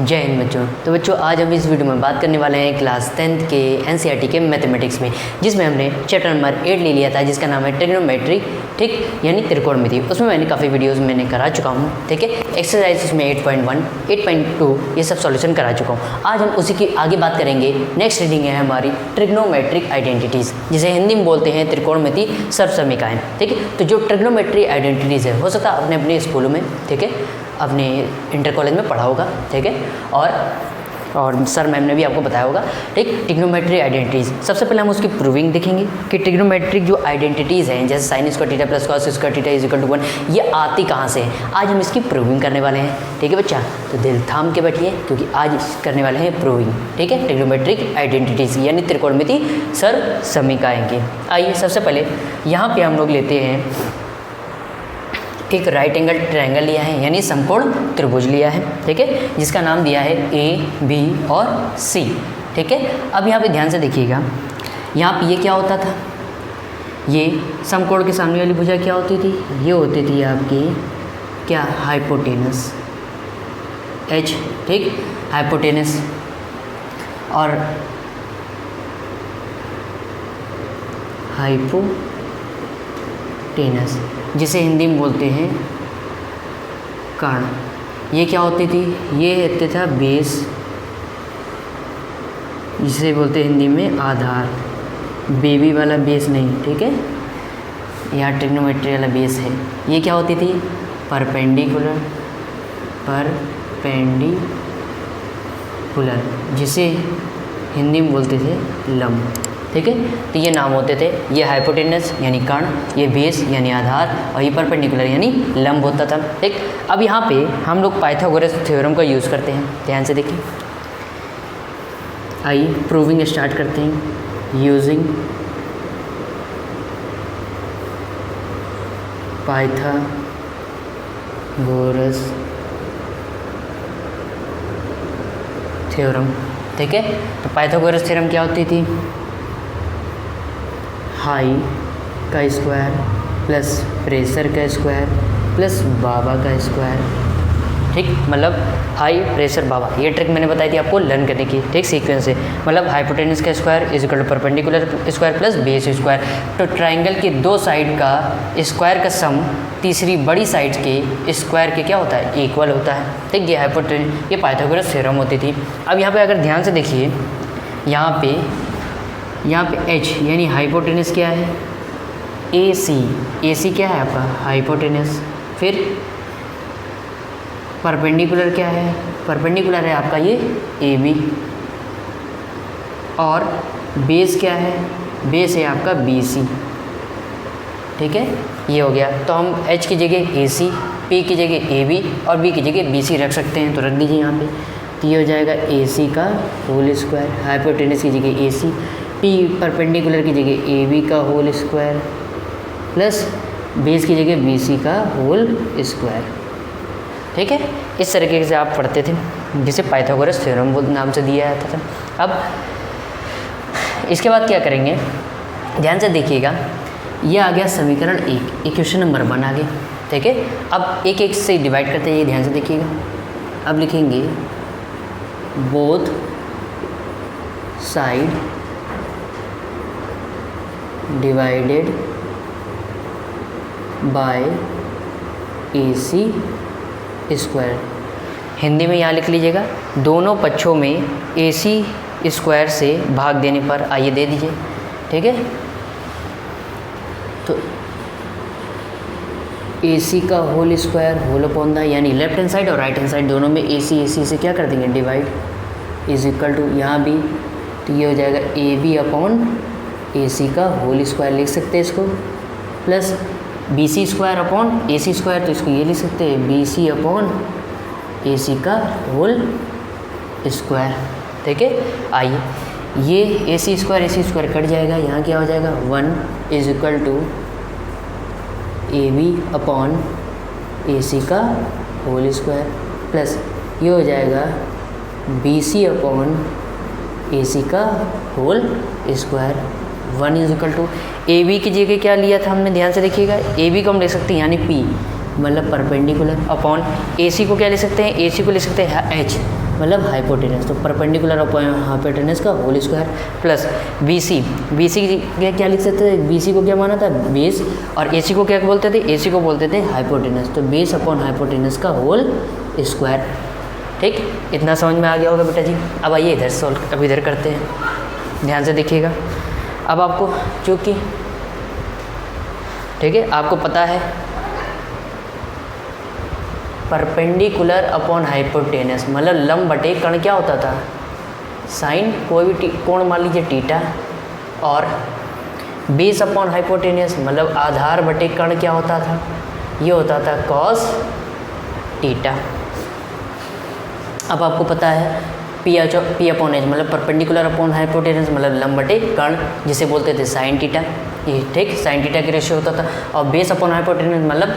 जय हिंद बच्चों। तो बच्चों आज हम इस वीडियो में बात करने वाले हैं क्लास 10th के एनसीईआरटी के मैथमेटिक्स में, जिसमें हमने चैप्टर नंबर 8 ले लिया था, जिसका नाम है ट्रिग्नोमेट्री, ठीक, यानी त्रिकोणमिति। उसमें मैंने काफ़ी वीडियोस मैंने करा चुका हूँ, ठीक है। एक्सरसाइज इसमें 8.1, 8.2 ये सब सॉल्यूशन करा चुका हूँ। आज हम उसी की आगे बात करेंगे। नेक्स्ट रीडिंग है हमारी ट्रिग्नोमेट्रिक आइडेंटिटीज़, जिसे हिंदी में बोलते हैं त्रिकोणमिति सर्वसमीकाएँ, ठीक है। तो जो ट्रिग्नोमेट्री आइडेंटिटीज़ है, हो सकता है अपने अपने स्कूलों में, ठीक है, अपने इंटर कॉलेज में पढ़ा होगा, ठीक है, और सर मैम ने भी आपको बताया होगा, ठीक। ट्रिग्नोमेट्री आइडेंटिटीज़, सबसे पहले हम उसकी प्रूविंग देखेंगे कि ट्रिग्नोमेट्रिक जो आइडेंटिटीज़ हैं, जैसे sine square theta plus cos square theta is equal to 1, ये आती कहाँ से हैं। आज हम इसकी प्रूविंग करने वाले हैं, ठीक है बच्चा। तो दिल थाम के बैठिए, क्योंकि आज करने वाले हैं प्रूविंग, ठीक है, ट्रिग्नोमेट्रिक आइडेंटिटीज़ यानी त्रिकोणमिति सर्वसमीकाएँ की। आइए सबसे पहले यहाँ पर हम लोग लेते हैं एक राइट एंगल ट्रायंगल लिया है, यानी समकोण त्रिभुज लिया है, ठीक है, जिसका नाम दिया है ए, बी और सी, ठीक है। अब यहाँ पे ध्यान से देखिएगा, यहाँ पे ये क्या होता था, ये समकोण के सामने वाली भुजा क्या होती थी, ये होती थी आपकी क्या, हाइपोटेनस, एच, ठीक, हाइपोटेनस। और हाइपोटेनस जिसे हिंदी में बोलते हैं कर्ण। ये क्या होती थी, ये होते था बेस, जिसे बोलते हैं हिंदी में आधार, बेबी वाला बेस नहीं, ठीक है, यहाँ ट्रिग्नोमेट्री वाला बेस है। ये क्या होती थी, परपेंडिकुलर, जिसे हिंदी में बोलते थे लंब, ठीक है। तो ये नाम होते थे, ये हाइपोटेनस यानी कर्ण, ये बेस यानी आधार, और ये परपेंडिकुलर यानी लंब होता था, ठीक। अब यहाँ पे हम लोग पाइथागोरस थ्योरम का यूज़ करते हैं, ध्यान से देखिए। आइए प्रूविंग स्टार्ट करते हैं। यूजिंग पाइथागोरस थ्योरम, ठीक है। तो पाइथागोरस थ्योरम क्या होती थी, हाई का स्क्वायर प्लस प्रेशर का स्क्वायर प्लस बाबा का स्क्वायर, ठीक, मतलब हाई प्रेशर बाबा। ये ट्रिक मैंने बताई थी आपको लर्न करने की, ठीक, सीक्वेंस से, मतलब हाइपोटेनस का square is equal to perpendicular square plus base square. तो ट्राइंगल की दो साइड का स्क्वायर का सम तीसरी बड़ी साइड के स्क्वायर के क्या होता है, इक्वल होता है, ठीक। ये ये पाइथागोरस थ्योरम होती थी। अब यहाँ पे अगर ध्यान से देखिए, यहाँ पे h यानी हाइपोटेनस क्या है, AC क्या है आपका, हाइपोटेनस। फिर परपेंडिकुलर क्या है, परपेंडिकुलर है आपका ये AB। और बेस क्या है, बेस है आपका BC, ठीक है। ये हो गया। तो हम H की जगह AC, P की जगह AB और B की जगह BC रख सकते हैं, तो रख दीजिए यहाँ पे। तो ये हो जाएगा AC का होल स्क्वायर, हाइपोटेनस की जगह AC, P परपेंडिकुलर की जगह AB का होल स्क्वायर प्लस बेस की जगह BC का होल स्क्वायर, ठीक है। इस तरीके से आप पढ़ते थे, जिसे पाइथागोरस थ्योरम नाम से दिया जाता था। अब इसके बाद क्या करेंगे, ध्यान से देखिएगा, ये आ गया समीकरण 1, इक्वेशन नंबर 1 आ गया, ठीक है। अब एक एक से डिवाइड करते हैं, ये ध्यान से देखिएगा। अब लिखेंगे both side divided bye AC square. Hindi में यहाँ लिख लीजिएगा, दोनों पक्षों में AC स्क्वायर से भाग देने पर, आइए दे दीजिए, ठीक है। तो AC का whole square whole upon the, यानी लेफ्ट हैंड साइड और राइट हैंड साइड दोनों में AC से क्या कर देंगे, डिवाइड, इज इक्वल टू, यहाँ भी तो ये हो जाएगा AB अपॉन AC का होल स्क्वायर लिख सकते हैं इसको, plus BC square upon AC square, तो इसको ये लिख सकते हैं BC अपॉन AC का होल स्क्वायर, ठीक है। आइए ये AC स्क्वायर कट जाएगा, यहाँ क्या हो जाएगा, 1 is equal to AB upon AC का होल स्क्वायर प्लस ये हो जाएगा BC अपॉन AC का whole square. 1 is equal to AB की जगह क्या लिया था हमने, ध्यान से देखिएगा, AB को हम ले सकते हैं यानी P, मतलब परपेंडिकुलर, अपॉन AC को क्या ले सकते हैं, AC को ले सकते हैं H, मतलब हाइपोटेनस, तो परपेंडिकुलर अपॉन हाइपोटेनस का होल स्क्वायर प्लस BC क्या लिख सकते थे, BC को क्या माना था, बेस, और AC को क्या बोलते थे, AC को बोलते थे हाइपोटेनस, तो बेस अपॉन हाइपोटेनस का होल स्क्वायर। ठीक, इतना समझ में आ गया होगा बेटा जी। अब आइए इधर सॉल्व, अब इधर करते हैं, ध्यान से देखिएगा। अब आपको चूँकि ठीक है, आपको पता है परपेंडिकुलर अपॉन हाइपोटेनस मतलब लंब बटे कण क्या होता था, साइन कोई भी कोण मान लीजिए थीटा, और बेस अपॉन हाइपोटेनस मतलब आधार बटे कण क्या होता था, ये होता था कॉस थीटा। अब आपको पता है P अपॉन एच मतलब परपेंडिकुलर अपॉन हाइपोटेनस मतलब लंब बटे कण, जिसे बोलते थे साइन थीटा, ये ठीक साइन थीटा की रेशियो होता था, और बेस अपॉन हाइपोटेनस मतलब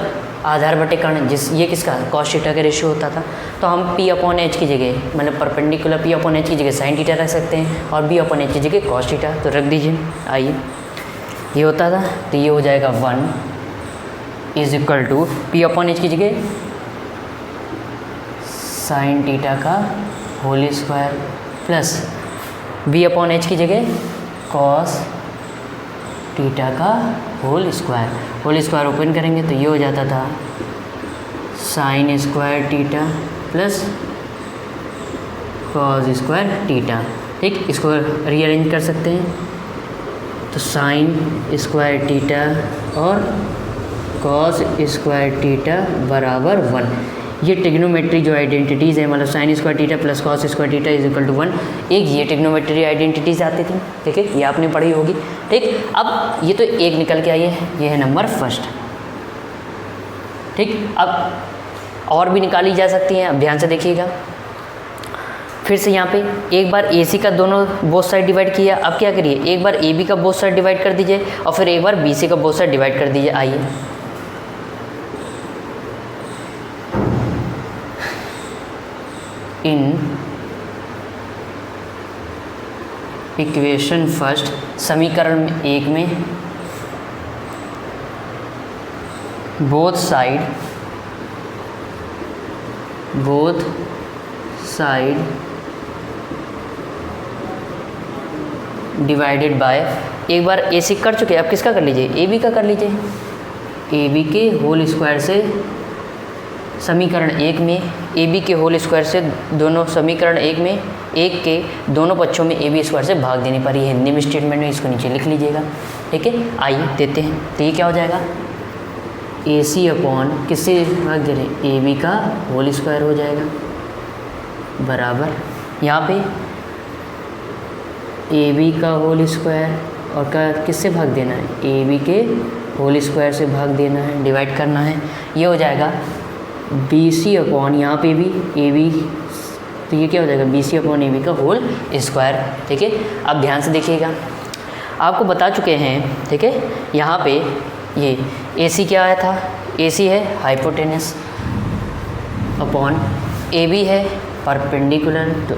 आधार बटे कण, ये किसका, कॉस थीटा का रेशियो होता था। तो हम P अपॉन एच की जगह मतलब परपेंडिकुलर P अपॉन एच की जगह साइन थीटा रख सकते हैं, और B अपॉन एच की जगह कॉस थीटा, तो रख दीजिए। आइए ये होता था, तो ये हो जाएगा 1 is equal to P upon H की जगह साइन थीटा का whole square plus B upon H की जगह कॉस थीटा का होल स्क्वायर ओपन करेंगे तो ये हो जाता था sine square theta plus cos square theta. ठीक, इसको रीअरेंज कर सकते हैं, तो साइन स्क्वायर थीटा और कॉस स्क्वायर थीटा बराबर 1। ये ट्रिग्नोमेट्री जो आइडेंटिटीज़ है मतलब sine square theta plus cos square theta is equal to 1, एक ये ट्रिग्नोमेट्री आइडेंटिटीज़ आती थी, ठीक है, ये आपने पढ़ी होगी। ठीक, अब ये तो एक निकल के आई है, ये है नंबर फर्स्ट। ठीक, अब और भी निकाली जा सकती हैं, अब ध्यान से देखिएगा। फिर से यहाँ पे एक बार AC का दोनों बोथ साइड डिवाइड किया, अब क्या करिए एक बार AB का बोथ साइड डिवाइड कर दीजिए और फिर एक बार BC का बोथ साइड डिवाइड कर दीजिए। आइए इन इक्वेशन फर्स्ट समीकरण 1 में बोथ साइड डिवाइडेड बाय, एक बार AC कर चुके, अब किसका कर लीजिए AB का कर लीजिए। AB के होल स्क्वायर से समीकरण 1 में AB के होल स्क्वायर से दोनों समीकरण 1 में एक के दोनों पक्षों में AB स्क्वायर से भाग देने पर, ये हिंदी में स्टेटमेंट में इसको नीचे लिख लीजिएगा। ठीक है, आइए देते हैं, तो ये क्या हो जाएगा AC अपॉन किससे भाग दे रहे हैं, AB का होल स्क्वायर हो जाएगा बराबर, यहाँ पे AB का होल स्क्वायर और का किससे भाग देना है, AB के होल स्क्वायर से भाग देना है, डिवाइड करना है, ये हो जाएगा BC अपॉन यहाँ पे भी AB, तो ये क्या हो जाएगा BC अपॉन AB का होल स्क्वायर। ठीक है, अब ध्यान से देखिएगा, आपको बता चुके हैं, ठीक है, यहाँ पे ये AC क्या आया था, AC है हाइपोटेनस अपॉन AB है परपेंडिकुलर, तो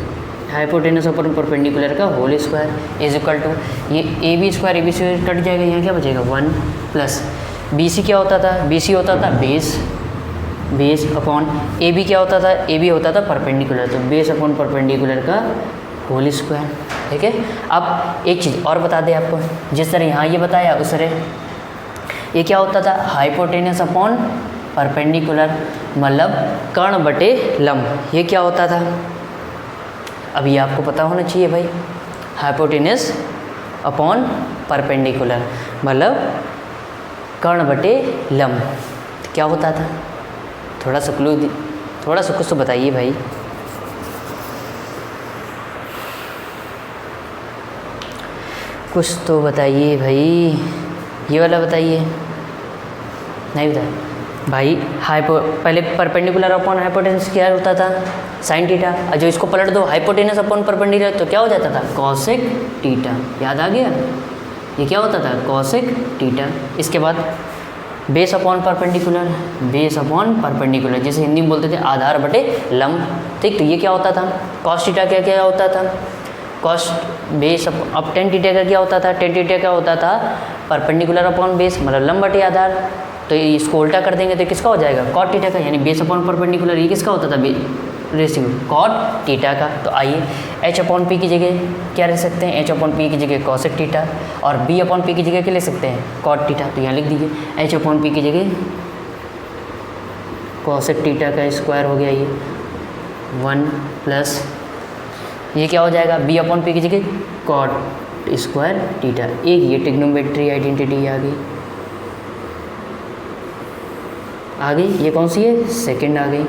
हाइपोटेनस अपॉन परपेंडिकुलर का whole square is equal to ये AB स्क्वायर AB से कट जाएगा, यहाँ क्या बचेगा 1 प्लस BC क्या होता था, BC होता था बेस अपॉन AB क्या होता था, AB होता था परपेंडिकुलर, तो बेस अपॉन परपेंडिकुलर का होल स्क्वायर। ठीक है, अब एक चीज़ और बता दें आपको, जिस तरह यहाँ ये बताया उस तरह ये क्या होता था हाइपोटेनस अपॉन परपेंडिकुलर मतलब कर्ण बटे लंब, ये क्या होता था, अब ये आपको पता होना चाहिए भाई, हाइपोटेनस अपॉन परपेंडिकुलर मतलब कर्ण बटे लंब क्या होता था, थोड़ा सा क्लू, थोड़ा सा कुछ तो बताइए भाई। कुछ तो बताइए भाई, ये वाला बताइए, नहीं बताया भाई। पहले परपेंडिकुलर अपॉन हाइपोटेनस क्या होता था साइन थीटा, और जो इसको पलट दो हाइपोटेनस अपॉन परपेंडिकुलर तो क्या हो जाता था कॉसेक थीटा, याद आ गया, ये क्या होता था कॉसेक थीटा। इसके बाद बेस अपॉन परपेंडिकुलर जिसे हिंदी में बोलते थे आधार बटे लंब। ठीक, तो ये क्या होता था कॉस थीटा क्या होता था, कॉस बेस अब टेन थीटा का क्या होता था, टेन थीटा का होता था परपेंडिकुलर अपॉन बेस मतलब लंब बटे आधार, तो इसको उल्टा कर देंगे तो किसका हो जाएगा कॉट थीटा का, यानी बेस अपॉन परपेंडिकुलर ये किसका होता था रेशियो कॉट थीटा का। तो आइए एच अपॉन पी की जगह क्या रख सकते हैं, एच अपॉन पी की जगह कॉसेक थीटा और बी अपॉन पी की जगह क्या ले सकते हैं, कॉट थीटा। तो यहाँ लिख दीजिए एच अपॉन पी की जगह कॉसेक थीटा का स्क्वायर हो गया ये 1 प्लस ये क्या हो जाएगा, बी अपॉन पी की जगह कॉट स्क्वायर थीटा। एक ये ट्रिग्नोमेट्री आइडेंटिटी आ गई, ये कौन सी है, सेकंड आ गई।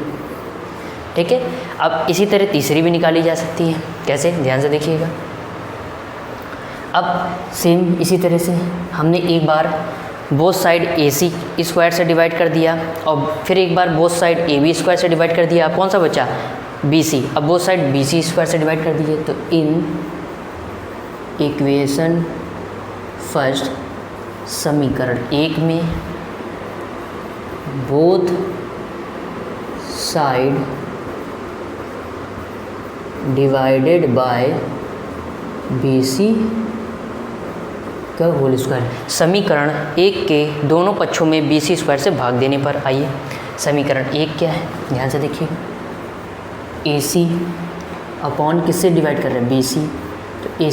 ठीक है, अब इसी तरह तीसरी भी निकाली जा सकती है। कैसे, ध्यान से देखिएगा। अब सेम इसी तरह से हमने एक बार both side A C square से डिवाइड कर दिया और फिर एक बार both side A B square से डिवाइड कर दिया। अब कौन सा बचा, बी सी। अब both side B C square से डिवाइड कर दीजिए। तो इन इक्वेशन फर्स्ट समीकरण एक में both side divided by B C का होल स्क्वायर, समीकरण एक के दोनों पक्षों में बी सी स्क्वायर से भाग देने पर। आइए समीकरण एक क्या है, ध्यान से देखिए। ए सी अपॉन किससे डिवाइड कर रहे हैं, बी सी। तो ए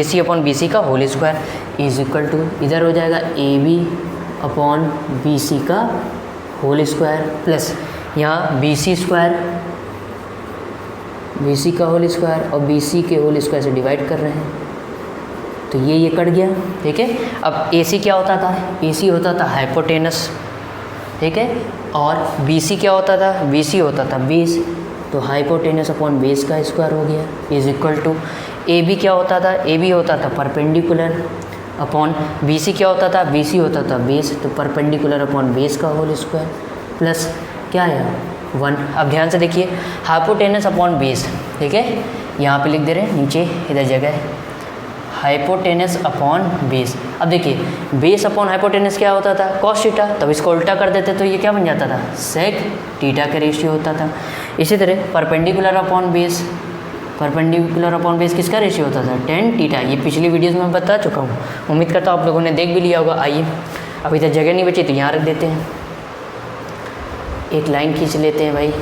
सी अपॉन बी सी का whole square is equal to इधर हो जाएगा A B upon B C का होल स्क्वायर प्लस यहाँ बी सी का होल स्क्वायर और बी सी के होल स्क्वायर से डिवाइड कर रहे हैं। तो ये कट गया। ठीक है, अब ए सी क्या होता था, ए सी होता था हाइपोटेनस। ठीक है, और बी सी क्या होता था, बी सी होता था बेस। तो हाइपोटेनस अपॉन बेस का स्क्वायर हो गया is equal to A B क्या होता था, ए बी होता था परपेंडिकुलर अपॉन बी सी क्या होता था, बी सी होता था बेस। तो परपेंडिकुलर अपॉन बेस का होल स्क्वायर प्लस क्या है 1। अब ध्यान से देखिए, हाइपोटेनस अपॉन बेस। ठीक है, यहाँ पे लिख दे रहे हैं, नीचे इधर जगह है हाइपोटेनस अपॉन बेस। अब देखिए बेस अपॉन हाइपोटेनस क्या होता था, कॉस थीटा। तब इसको उल्टा कर देते तो ये क्या बन जाता था, सेक थीटा का रेशियो होता था। इसी तरह perpendicular upon base, perpendicular upon base किसका रेशियो होता था, टेन थीटा। ये पिछली वीडियोस में बता चुका हूँ, उम्मीद करता हूँ आप लोगों ने देख भी लिया होगा। आइए अब इधर जगह नहीं बची तो यहाँ रख देते हैं, एक लाइन खींच लेते हैं भाई।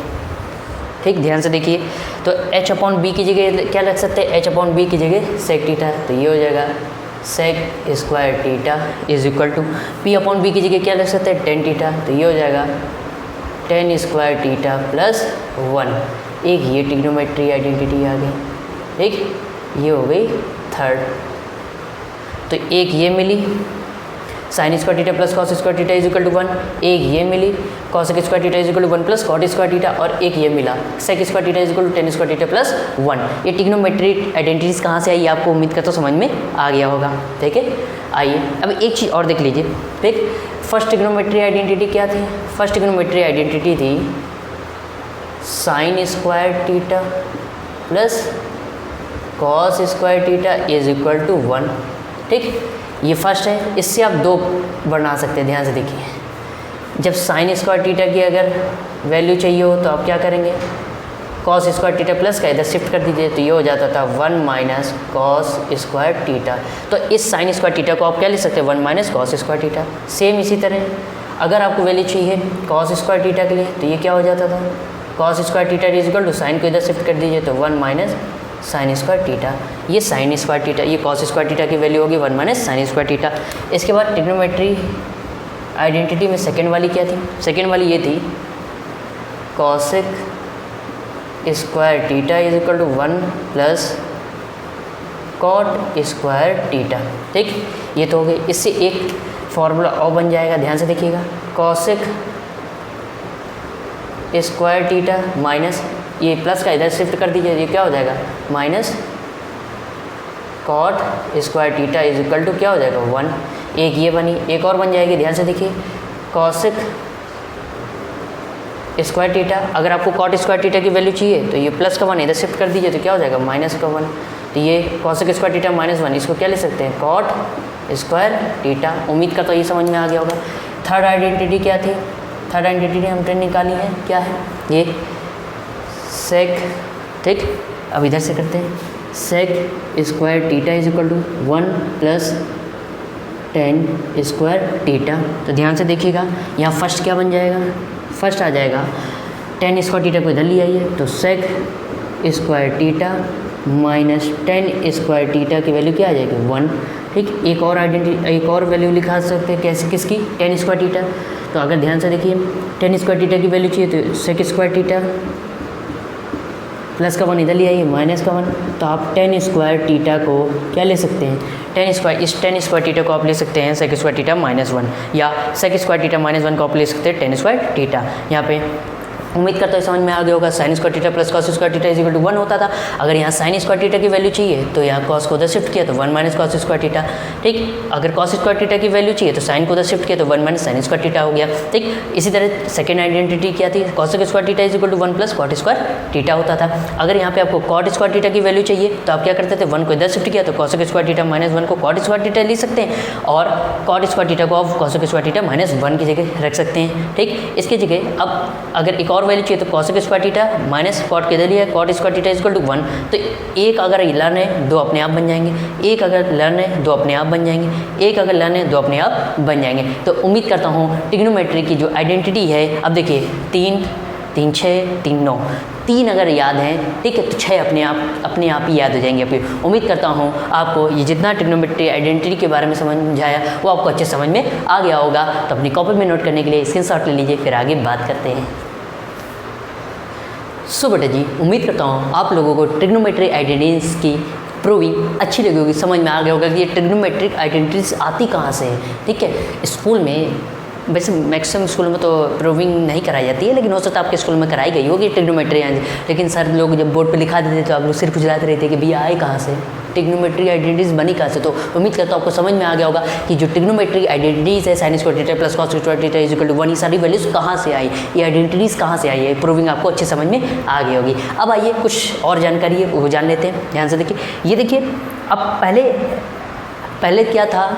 ठीक, ध्यान से देखिए। तो एच अपॉन बी की जगह क्या रख सकते हैं, एच अपॉन बी की जगह सेक थीटा। तो ये हो जाएगा sec square theta is equal to P upon B की जगह क्या रख सकते हैं, टेन थीटा। तो ये हो जाएगा टेन स्क्वायर थीटा प्लस 1। एक ये ट्रिग्नोमेट्री आइडेंटिटी आ गई। ठीक, ये हो गई थर्ड। तो एक ये मिली sine square theta plus cos square theta is equal to 1। एक ये मिली cosec square theta is equal to 1 plus cot square theta. और एक ये मिला sec square theta is equal to tan square theta plus 1। ये ट्रिग्नोमेट्री आइडेंटिटीज कहाँ से आई, आपको उम्मीद करता हूँ समझ में आ गया होगा। ठीक है, आइए अब एक चीज़ और देख लीजिए। ठीक, फर्स्ट ट्रिग्नोमेट्री आइडेंटिटी क्या थी, फर्स्ट ट्रिग्नोमेट्री आइडेंटिटी थी sine square theta plus cos square theta is equal to 1। ठीक, ये फर्स्ट है। इससे आप दो बना सकते हैं, ध्यान से देखिए। जब साइन स्क्वायर थीटा की अगर वैल्यू चाहिए हो तो आप क्या करेंगे, कॉस स्क्वायर थीटा प्लस का इधर शिफ्ट कर दीजिए। तो ये हो जाता था 1 माइनस कॉस स्क्वायर थीटा। तो इस साइन स्क्वायर थीटा को आप क्या लिख सकते हैं, 1 minus cos square theta. Same इसी तरह अगर आपको वैल्यू चाहिए कॉस स्क्वायर थीटा के लिए तो ये क्या हो जाता था, cos square theta is equal to sine को इधर शिफ्ट कर दीजिए। तो 1 माइनस साइन स्क्वायर थीटा। ये साइन स्क्वायर थीटा, ये कॉस स्क्वायर थीटा की वैल्यू होगी 1 माइनस साइन स्क्वायर थीटा। इसके बाद ट्रिग्नोमेट्री आइडेंटिटी में सेकेंड वाली क्या थी, सेकेंड वाली ये थी cosec square theta is equal to 1 plus cot square theta. ठीक, ये तो हो गई। इससे एक फॉर्मूला और बन जाएगा, ध्यान से देखिएगा। कॉसेक स्क्वायर थीटा माइनस ये प्लस का इधर शिफ्ट कर दीजिए, ये क्या हो जाएगा minus cot square theta is equal to क्या हो जाएगा 1। एक ये बनी, एक और बन जाएगी, ध्यान से देखिए। कॉसेक स्क्वायर थीटा, अगर आपको कॉट स्क्वायर थीटा की वैल्यू चाहिए तो ये प्लस का 1 इधर शिफ्ट कर दीजिए। तो क्या हो जाएगा माइनस का 1। तो ये कॉसेक स्क्वायर थीटा माइनस 1, इसको क्या ले सकते हैं, कॉट स्क्वायर थीटा। उम्मीद करता हूँ ये समझ में आ गया होगा। थर्ड आइडेंटिटी क्या थी, थर्ड आइडेंटिटी हमने निकाली है, क्या है ये सेक। ठीक, अब इधर से करते हैं, sec square theta is equal to 1 plus tan square theta. तो ध्यान से देखिएगा, यहाँ फर्स्ट क्या बन जाएगा, फर्स्ट आ जाएगा टेन स्क्वायर टीटा को इधर ले आइए तो sec square theta minus tan square theta की वैल्यू क्या आ जाएगी 1। ठीक, एक और वैल्यू लिखा सकते हैं कैसे, किसकी, टेन स्क्वायर टीटा। तो अगर ध्यान से देखिए टेन स्क्वायर टीटा की वैल्यू चाहिए तो सेक स्क्वायर टीटा प्लस का 1 इधर ले आइए माइनस का 1, तो आप टेन स्क्वायर टीटा को क्या ले सकते हैं, टेन स्क्वायर टीटा को आप ले सकते हैं सेक स्क्वायर टीटा माइनस 1, या सेक स्क्वायर टीटा माइनस 1 को आप ले सकते हैं टेन स्क्वायर टीटा। यहाँ पे उम्मीद करता हूँ समझ में आ गया होगा। Sine square theta plus cos square theta is equal to 1 होता था। अगर यहाँ साइन स्क्वायर टीटा की वैल्यू चाहिए तो यहाँ कॉस को उधर शिफ्ट किया तो 1 माइनस कॉस स्क्वायर टीटा। ठीक, अगर कॉस स्क्वायर टीटा की वैल्यू चाहिए तो साइन को उधर शिफ्ट किया तो 1 माइनस साइन स्क्वायर टीटा हो गया। ठीक, इसी तरह सेकंड आइडेंटिटी क्या थी, cos square theta is equal to 1 plus cot square theta होता था। अगर यहाँ पे आपको कॉट स्क्वायर टीटा की वैल्यू चाहिए तो आप क्या करते थे, 1 को इधर शिफ्ट किया तो कॉस स्क्वायर टीटा माइनस 1 को कॉट स्क्वायर टीटा ले सकते हैं, और कॉट स्क्वायर टीटा को आप कॉस स्क्वायर टीटा माइनस 1 की जगह रख सकते हैं। ठीक, इसकी जगह अब अगर एक और वैल्यू चाहिए तो cos square theta minus cot किधर लिया है, cot square theta is equal to 1। तो एक अगर लर्न है दो अपने आप बन जाएंगे, एक अगर लर्न है दो अपने आप बन जाएंगे, एक अगर लर्न है दो अपने आप बन जाएंगे। तो उम्मीद करता हूँ ट्रिग्नोमेट्री की जो आइडेंटिटी है, अब देखिए 3 3 6 3 9, 3 अगर याद हैं, ठीक है, तो 6 अपने आप ही याद हो जाएंगे। फिर उम्मीद करता हूँ आपको ये जितना ट्रिग्नोमेट्री आइडेंटिटी के बारे में समझाया वो आपको अच्छे समझ में आ गया होगा। तो अपनी कॉपी में नोट करने के लिए स्क्रीनशॉट ले लीजिए, फिर आगे बात करते हैं। सो बेटा जी, उम्मीद करता हूँ आप लोगों को ट्रिग्नोमेट्री आइडेंटिटीज़ की प्रूविंग अच्छी लगी होगी, समझ में आ गया होगा कि ये ट्रिग्नोमेट्रिक आइडेंटिटीज़ आती कहाँ से है। ठीक है, स्कूल में वैसे मैक्सिमम स्कूल में तो प्रूविंग नहीं कराई जाती है, लेकिन हो सकता है आपके स्कूल में कराई गई होगी ट्रिग्नोमेट्री, लेकिन सर लोग जब बोर्ड पे लिखा देते तो आप लोग सिर खुजलाते रहते कि भैया आए कहाँ से, ट्रिग्नोमेट्री आइडेंटिटीज़ बनी कहाँ से। तो उम्मीद करता हूँ आपको समझ में आ गया होगा कि जो ट्रिग्नोमेट्री आइडेंटिटीज़ है, sine square theta plus cos square theta is equal to 1, ये सारी वैल्यूज़ कहाँ से आई, ये आइडेंटिटीज़ कहाँ से आई है, प्रूविंग आपको अच्छे समझ में आ गई होगी। अब आइए कुछ और जानकारी है वो जान लेते हैं। ध्यान से देखिए, ये देखिए, अब पहले क्या था,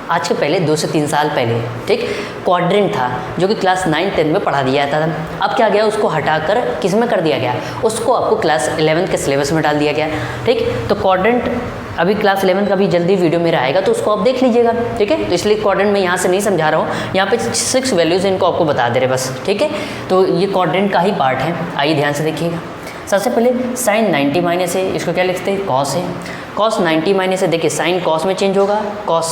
आज के पहले 2 से 3 साल पहले, ठीक, क्वाड्रेंट था जो कि क्लास 9 10 में पढ़ा दिया जाता था। अब क्या गया, उसको हटाकर किस में कर दिया गया, उसको आपको क्लास 11 के सिलेबस में डाल दिया गया। ठीक, तो क्वाड्रेंट अभी क्लास 11 का भी जल्दी वीडियो मेरा आएगा तो उसको आप देख लीजिएगा। ठीक है, तो इसलिए क्वाड्रेंट में यहाँ से नहीं समझा रहा हूँ, यहाँ पे 6 वैल्यूज़ इनको आपको बता दे रहे बस। ठीक है, तो ये क्वाड्रेंट का ही पार्ट है। आइए ध्यान से देखिएगा। सबसे पहले साइन 90 माइनस है, इसको क्या लिखते हैं, कॉस है। कॉस 90 माइनस है, देखिए साइन कॉस में चेंज होगा, कॉस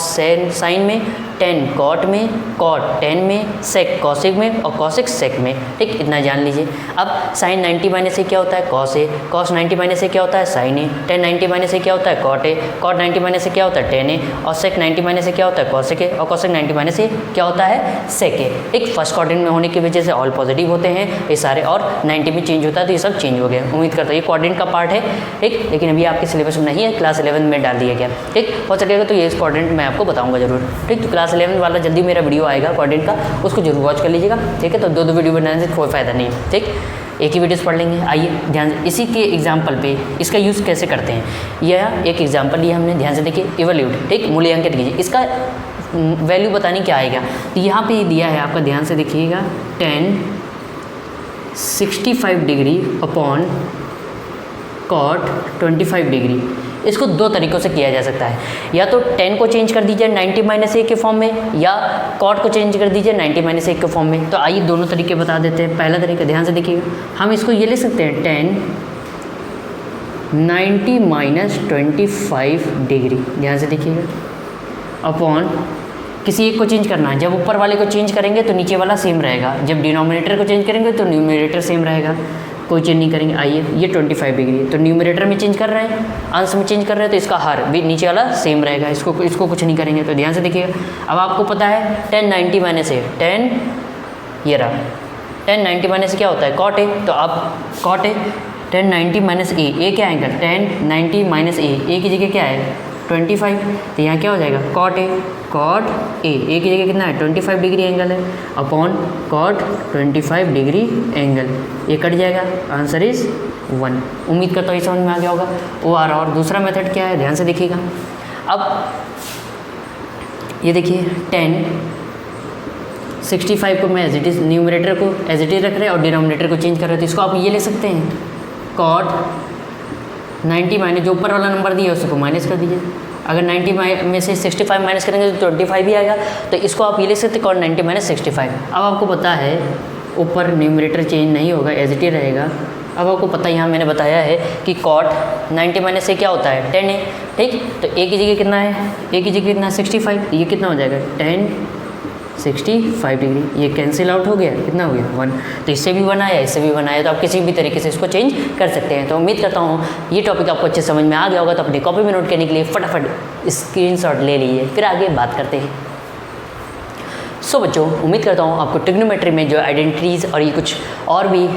साइन में, टेन कॉट में, कॉट टेन में, सेक कॉसिक में और कॉसिक सेक में। ठीक, इतना जान लीजिए। अब साइन 90 माइनस से क्या होता है, कॉस है। कॉस 90 माइनस से क्या होता है, साइन है। टेन 90 माइनस से क्या होता है, कॉट है। कॉट 90 माइनस से क्या होता है, टेन है। और सेक 90 माइनस से क्या होता है, कॉसिक है। और कॉसिक 90 माइनस से क्या होता है, सेक है। एक फर्स्ट क्वाड्रेंट में होने की वजह से ऑल पॉजिटिव होते हैं ये सारे, और 90 में चेंज होता है तो ये सब चेंज हो गए। उम्मीद करता हूँ ये क्वाड्रेंट का पार्ट है। ठीक, लेकिन अभी आपके सिलेबस में नहीं है, क्लास 11 में डाल दिया गया। ठीक, हो सकेगा तो ये क्वाड्रेंट मैं आपको बताऊंगा जरूर। ठीक, तो क्लास 11 वाला जल्दी मेरा वीडियो आएगा क्वाड्रेंट का, उसको जरूर वॉच कर लीजिएगा। ठीक है, तो 2 वीडियो बनाने से कोई फ़ायदा नहीं है। ठीक, एक ही वीडियोस पढ़ लेंगे। आइए ध्यान से इसी के एग्जाम्पल पे इसका यूज़ कैसे करते हैं, यह एक एग्जाम्पल लिया हमने। ध्यान से देखिए, इवोल्यूट। ठीक, मूल्यांकन कीजिए, इसका वैल्यू बताने क्या आएगा। तो यहाँ पे दिया है आपका, ध्यान से देखिएगा, 10 65 डिग्री अपॉन कॉट 25 डिग्री। इसको 2 तरीक़ों से किया जा सकता है, या तो 10 को चेंज कर दीजिए 90 माइनस 1 के फॉर्म में, या कॉट को चेंज कर दीजिए 90 माइनस 1 के फॉर्म में। तो आइए दोनों तरीके बता देते हैं। पहला तरीका ध्यान से देखिएगा, हम इसको ये लिख सकते हैं 10 90 माइनस 25 डिग्री। ध्यान से देखिएगा, अपॉन किसी एक को चेंज करना है। जब ऊपर वाले को चेंज करेंगे तो नीचे वाला सेम रहेगा, जब डिनोमिनेटर को चेंज करेंगे तो न्यूमरेटर सेम रहेगा, कोई चेंज नहीं करेंगे। आइए, ये 25 डिग्री है तो न्यूमरेटर में चेंज कर रहे हैं, अंश में चेंज कर रहे हैं, तो इसका हर भी नीचे वाला सेम रहेगा, इसको कुछ नहीं करेंगे। तो ध्यान से देखिएगा, अब आपको पता है 10 90 माइनस है 10, ये रहा 10 90 माइनस से क्या होता है, कॉट है। तो अब कॉट है 10 90 माइनस ए क्या आएगा, 10 90 माइनस ए की जगह क्या है 25, तो यहाँ क्या हो जाएगा, कॉट है, कॉट ए की जगह कितना है 25 डिग्री एंगल है, अपॉन कॉट 25 डिग्री एंगल, ये कट जाएगा, आंसर इज 1। उम्मीद करता हूँ ये समझ में आ गया होगा। और दूसरा मेथड क्या है, ध्यान से देखिएगा। अब ये देखिए 10 65 को मैं एज इट इज़, न्यूमरेटर को एज इट इज़ रख रहे हैं और डिनोमिनेटर को चेंज कर रहे हैं, तो इसको आप ये ले सकते हैं, कॉट 90 माइनस जो ऊपर वाला नंबर दिया है उसको माइनस कर दीजिए। अगर 90 में से 65 माइनस करेंगे तो 25 ही आएगा, तो इसको आप ये ले सकते हैं, कॉट 90 माइनस 65। अब आपको पता है ऊपर न्यूमरेटर चेंज नहीं होगा, एज इट ही रहेगा। अब आपको पता है यहाँ मैंने बताया है कि कॉट 90 माइनस से क्या होता है 10 है, ठीक। तो ए की जगह कितना है, ए की जगह कितना 65, ये कितना हो जाएगा 10 65 डिग्री, ये कैंसिल आउट हो गया, कितना हो गया 1। तो इससे भी 1 आया, इससे भी 1 आया, तो आप किसी भी तरीके से इसको चेंज कर सकते हैं। तो उम्मीद करता हूँ ये टॉपिक आपको अच्छे समझ में आ गया होगा। तो अपनी कॉपी में नोट करने के लिए फटाफट स्क्रीनशॉट ले लीजिए, फिर आगे बात करते हैं। सो बच्चों, उम्मीद करता हूँ आपको ट्रिग्नोमेट्री में जो आइडेंटिटीज़ और ये कुछ और भी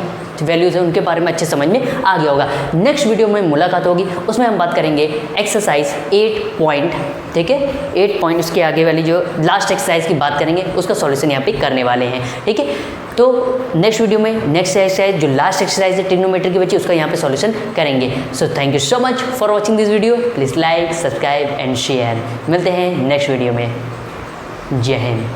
वैल्यूज़ हैं उनके बारे में अच्छे समझ में आ गया होगा। नेक्स्ट वीडियो में मुलाकात होगी, उसमें हम बात करेंगे एक्सरसाइज 8 पॉइंट, ठीक है। 8 पॉइंट उसके आगे वाली जो लास्ट एक्सरसाइज की बात करेंगे उसका सॉल्यूशन यहाँ पे करने वाले हैं, ठीक है। तो नेक्स्ट वीडियो में नेक्स्ट एक्सरसाइज जो लास्ट एक्सरसाइज है ट्रिग्नोमेट्री की बची उसका यहाँ पे सॉल्यूशन करेंगे। So thank you so much for watching this video. Please like, subscribe and share. मिलते हैं नेक्स्ट वीडियो में। जय हिंद।